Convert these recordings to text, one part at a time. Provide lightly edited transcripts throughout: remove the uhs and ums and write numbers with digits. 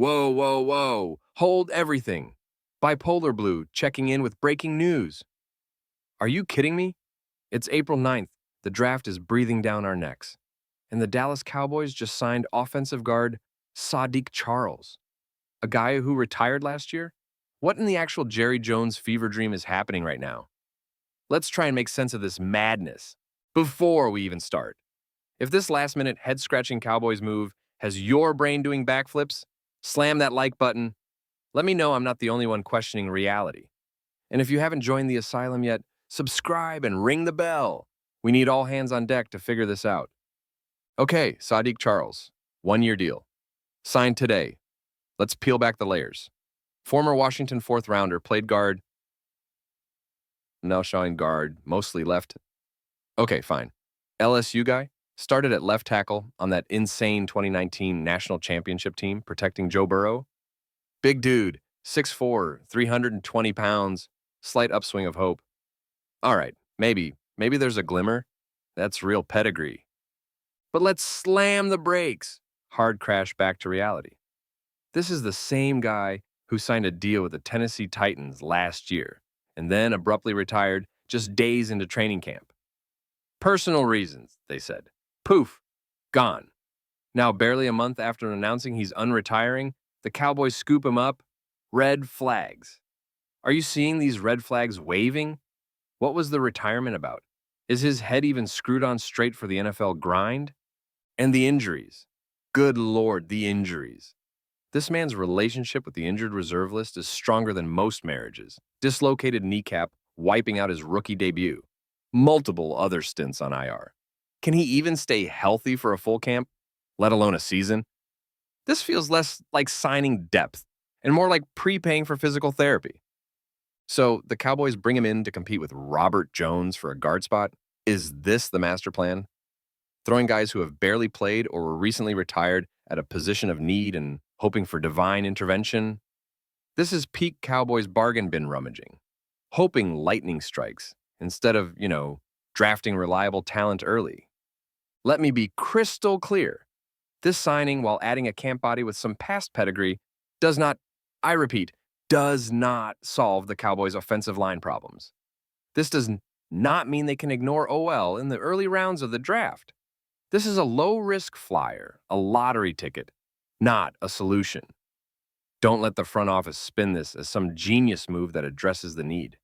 Whoa, whoa, whoa. Hold everything. Bipolar Blue checking in with breaking news. Are you kidding me? It's April 9th. The draft is breathing down our necks. And the Dallas Cowboys just signed offensive guard Saahdiq Charles, a guy who retired last year. What in the actual Jerry Jones fever dream is happening right now? Let's try and make sense of this madness before we even start. If this last-minute head-scratching Cowboys move has your brain doing backflips, slam that like button. Let me know I'm not the only one questioning reality. And if you haven't joined the asylum yet, subscribe and ring the bell. We need all hands on deck to figure this out. Okay, Saahdiq Charles, 1-year deal. Signed today. Let's peel back the layers. Former Washington fourth-rounder, played guard. Now showing guard, mostly left. Okay, fine. LSU guy, started at left tackle on that insane 2019 national championship team protecting Joe Burrow. Big dude, 6'4", 320 pounds, slight upswing of hope. All right, maybe there's a glimmer. That's real pedigree. But let's slam the brakes. Hard crash back to reality. This is the same guy who signed a deal with the Tennessee Titans last year and then abruptly retired just days into training camp. Personal reasons, they said. Poof, gone. Now, barely a month after announcing he's unretiring, the Cowboys scoop him up. Red flags. Are you seeing these red flags waving? What was the retirement about? Is his head even screwed on straight for the NFL grind? And the injuries. Good Lord, the injuries. This man's relationship with the injured reserve list is stronger than most marriages. Dislocated kneecap, wiping out his rookie debut. Multiple other stints on IR. Can he even stay healthy for a full camp, let alone a season? This feels less like signing depth and more like prepaying for physical therapy. So the Cowboys bring him in to compete with Robert Jones for a guard spot. Is this the master plan? Throwing guys who have barely played or were recently retired at a position of need and hoping for divine intervention? This is peak Cowboys bargain bin rummaging, hoping lightning strikes instead of, drafting reliable talent early. Let me be crystal clear. This signing, while adding a camp body with some past pedigree, does not, I repeat, does not solve the Cowboys' offensive line problems. This does not mean they can ignore OL in the early rounds of the draft. This is a low-risk flyer, a lottery ticket, not a solution. Don't let the front office spin this as some genius move that addresses the need.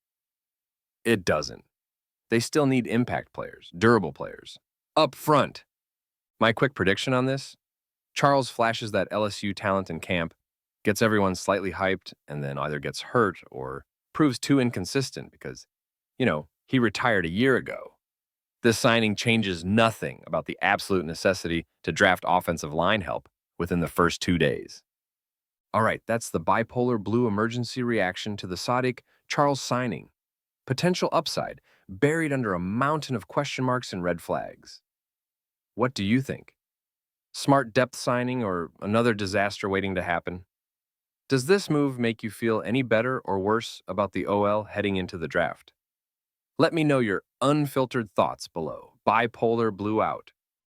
It doesn't. They still need impact players, durable players, up front. My quick prediction on this? Charles flashes that LSU talent in camp, gets everyone slightly hyped, and then either gets hurt or proves too inconsistent because, he retired a year ago. This signing changes nothing about the absolute necessity to draft offensive line help within the first 2 days. All right, that's the Bipolar Blue emergency reaction to the Saahdiq Charles signing. Potential upside, buried under a mountain of question marks and red flags. What do you think? Smart depth signing or another disaster waiting to happen? Does this move make you feel any better or worse about the OL heading into the draft? Let me know your unfiltered thoughts below. Bipolar Blue out.